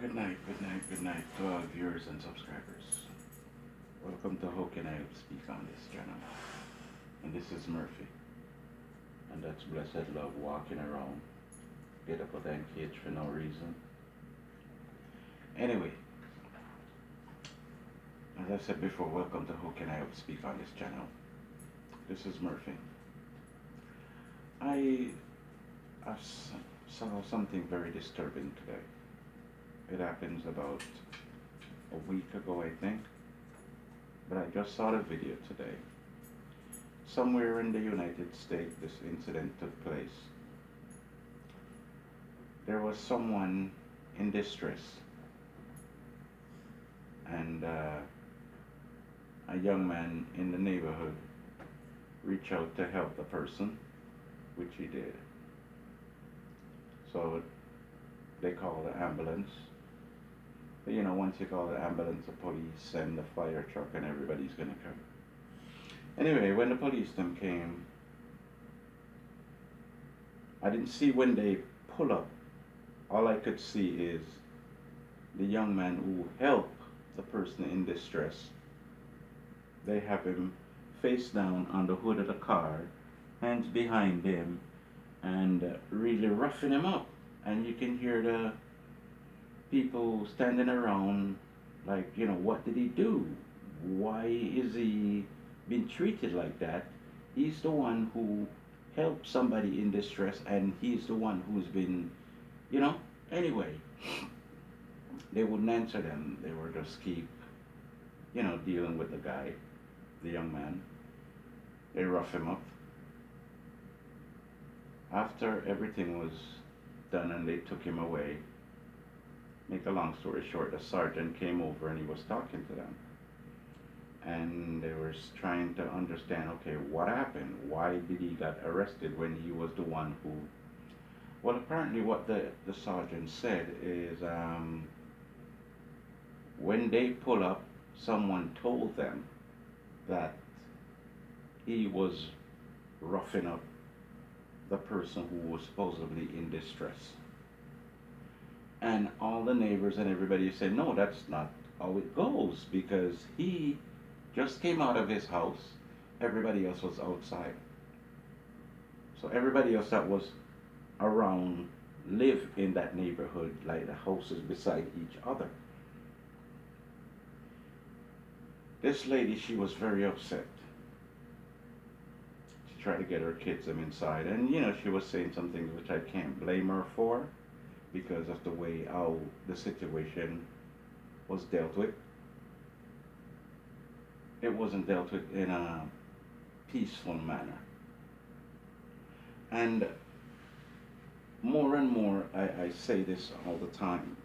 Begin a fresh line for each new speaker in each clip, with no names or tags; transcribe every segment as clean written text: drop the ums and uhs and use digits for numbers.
Good night to our viewers and subscribers. Welcome to How Can I Speak on this channel. And this is Murphy. And that's Blessed Love walking around. Get up a damn cage for no reason. Anyway, as I said before, welcome to How Can I Speak on this channel. This is Murphy. I saw something very disturbing today. It happens about a week ago, I think. But I just saw the video today. Somewhere in the United States, this incident took place. There was someone in distress, and a young man in the neighborhood reached out to help the person, which he did. So they called the ambulance. But you know, once you call the ambulance, the police and the fire truck and everybody's gonna come. Anyway, when the police them came, I didn't see when they pull up. All I could see is the young man who helped the person in distress. They have him face down on the hood of the car, hands behind him, and really roughing him up. And you can hear the people standing around like, you know, what did he do? Why is he being treated like that? He's the one who helped somebody in distress, and he's the one who's been, you know, anyway. They wouldn't answer them. They were just keep, you know, dealing with the guy, the young man. They rough him up. After everything was done and they took him away, make a long story short, the sergeant came over and he was talking to them. And they were trying to understand, okay, what happened? Why did he get arrested when he was the one who... Well, apparently what the sergeant said is when they pull up, someone told them that he was roughing up the person who was supposedly in distress. And all the neighbors and everybody said, no, that's not how it goes, because he just came out of his house. Everybody else was outside. So everybody else that was around live in that neighborhood, like the houses beside each other. This lady, she was very upset. She tried to get her kids them inside, and you know, she was saying some things which I can't blame her for, because of the way how the situation was dealt with. It wasn't dealt with in a peaceful manner. And more, I say this all the time.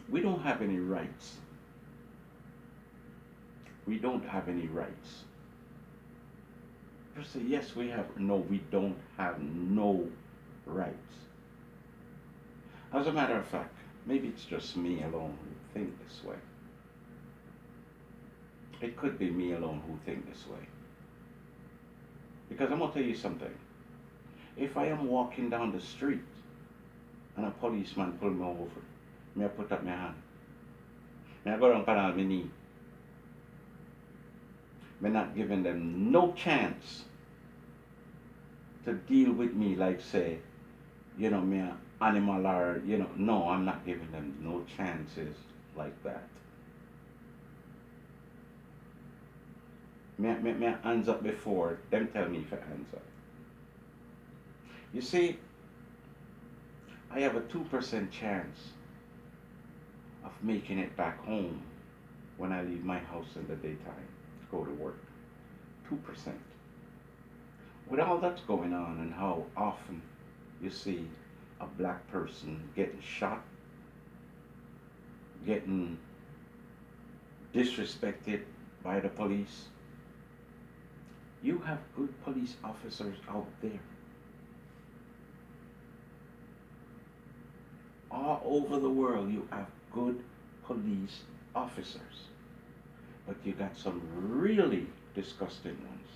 We don't have any rights. We don't have any rights. Just say, yes, we have. No, we don't have no rights. As a matter of fact, maybe it's just me alone who think this way. It could be me alone who think this way. Because I'm going to tell you something. If I am walking down the street and a policeman pull me over, me I put up my hand. Me I go down on my knee. Me not giving them no chance to deal with me like, say, you know, me a animal, or, you know, no, I'm not giving them no chances like that. Me hands up before them tell me if I hands up. You see, I have a 2% chance of making it back home when I leave my house in the daytime to go to work. 2%. With all that's going on and how often you see a black person getting shot, getting disrespected by the police. You have good police officers out there. All over the world you have good police officers. But you got some really disgusting ones.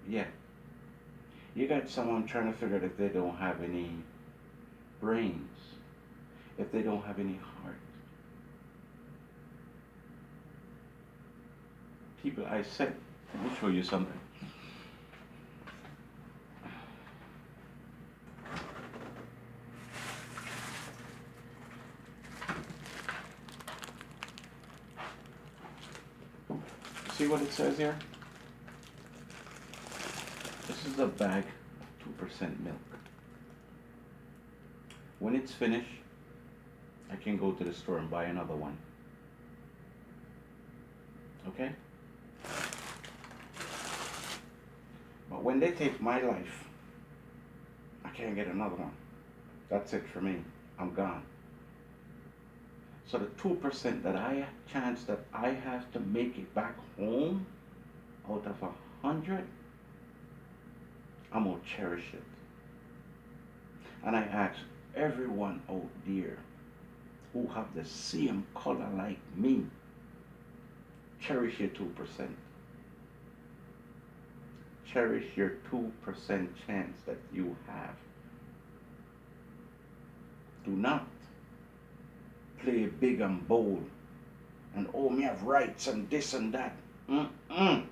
Yeah. You got someone trying to figure out if they don't have any brains if they don't have any heart? People, I said, let me show you something. See what it says here? This is a bag of 2% milk. When it's finished, I can go to the store and buy another one. Okay? But when they take my life, I can't get another one. That's it for me. I'm gone. So the 2% that I chance that I have to make it back home out of 100, I'm gonna cherish it. And I ask everyone out there who have the same color like me, cherish your 2%. Cherish your 2% chance that you have. Do not play big and bold and oh, me have rights and this and that. My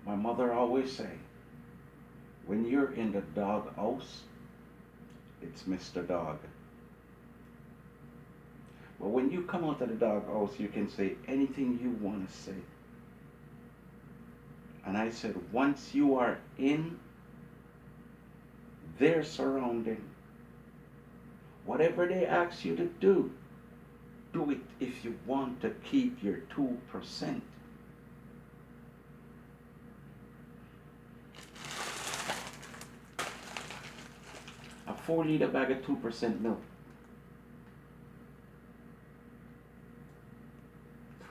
mother always say, when you're in the dog house, it's Mr. Dog. But when you come out of the dog house, you can say anything you want to say. And I said, once you are in their surrounding, whatever they ask you to do it if you want to keep your 2%. A 4-liter bag of 2% milk.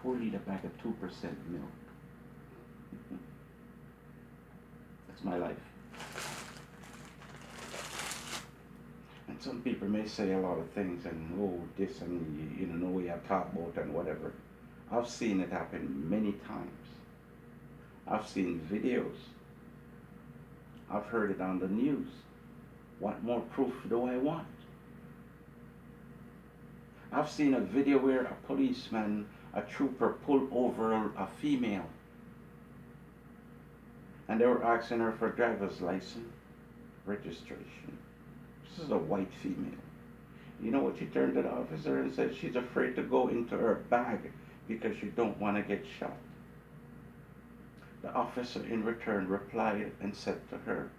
4-liter bag of 2% milk. That's my life. And some people may say a lot of things and oh this and you know we have talked about and whatever. I've seen it happen many times. I've seen videos. I've heard it on the news. What more proof do I want? I've seen a video where a policeman, a trooper, pulled over a female. And they were asking her for a driver's license, registration. This is a white female. You know what she turned to the officer and said? She's afraid to go into her bag because she don't want to get shot. The officer in return replied and said to her,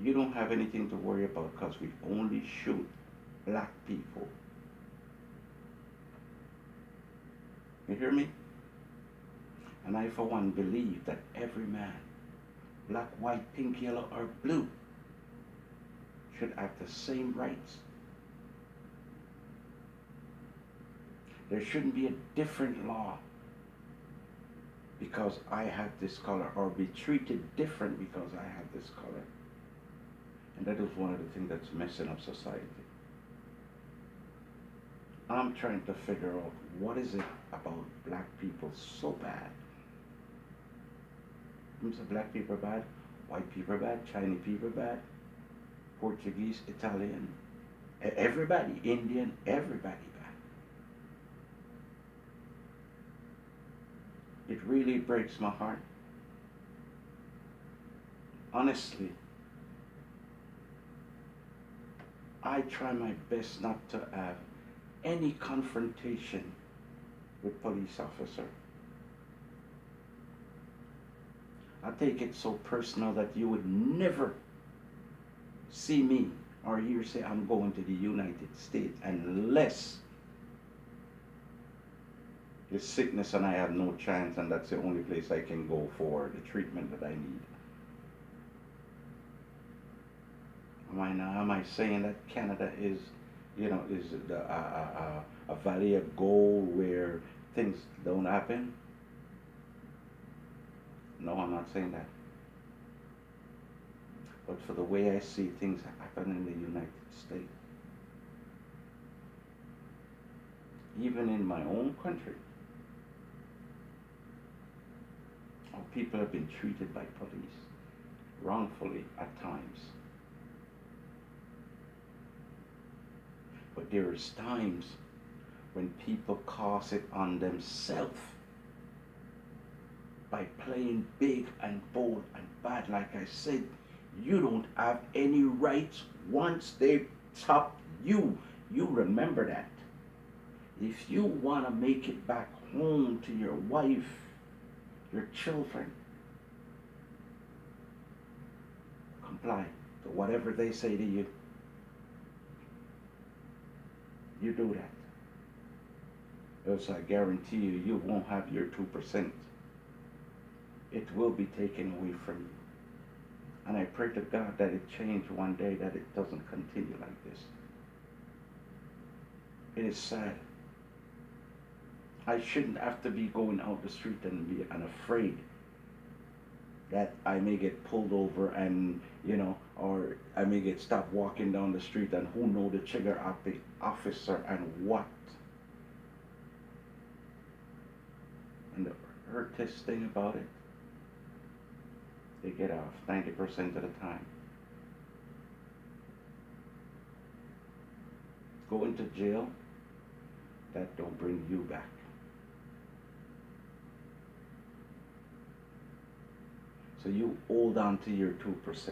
you don't have anything to worry about because we only shoot black people. You hear me? And I for one believe that every man, black, white, pink, yellow, or blue, should have the same rights. There shouldn't be a different law because I have this color, or be treated different because I have this color. And that is one of the things that's messing up society. I'm trying to figure out what is it about black people so bad. So black people are bad, white people are bad, Chinese people are bad, Portuguese, Italian, everybody, Indian, everybody bad. It really breaks my heart. Honestly, I try my best not to have any confrontation with police officer. I take it so personal that you would never see me or hear say I'm going to the United States unless it's sickness and I have no chance and that's the only place I can go for the treatment that I need. Am I saying that Canada is, you know, is a valley of gold where things don't happen? No, I'm not saying that. But for the way I see things happen in the United States, even in my own country, how people have been treated by police wrongfully at times. But there is times when people cause it on themselves by playing big and bold and bad. Like I said, you don't have any rights once they top you. You remember that. If you want to make it back home to your wife, your children, comply to whatever they say to you. You do that. Else I guarantee you, you won't have your 2%. It will be taken away from you. And I pray to God that it change one day, that it doesn't continue like this. It is sad. I shouldn't have to be going out the street and afraid that I may get pulled over and, or I may get stopped walking down the street, and who know the trigger of the officer and what. And the hurtest thing about it, they get off 90% of the time. Going to jail, that don't bring you back. So you hold on to your 2%.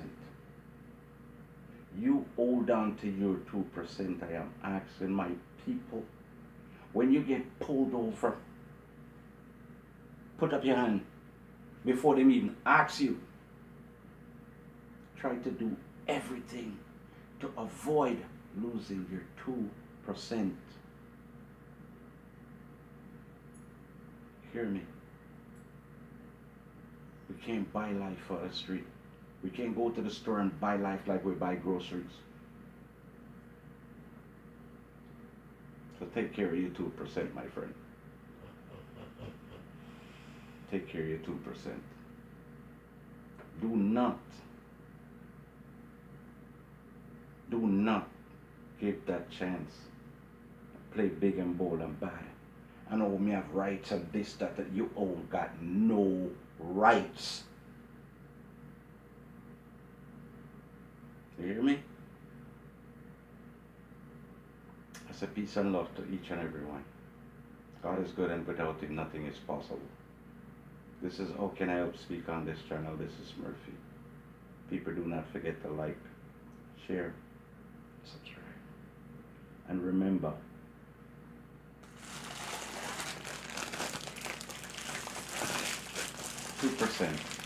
You hold on to your 2%. I am asking my people, when you get pulled over, put up your hand before they even ask you. Try to do everything to avoid losing your 2%. Hear me. We can't buy life on the street. We can't go to the store and buy life like we buy groceries. So take care of your 2%, my friend. Take care of your 2%. Do not give that chance. Play big and bold and bad. I know me have rights and this, that you all got no rights. You hear me? I say peace and love to each and every one. God is good, and without him nothing is possible. This is How Can I Help Speak on this channel. This is Murphy. People, do not forget to like, share, subscribe. And remember, $2%.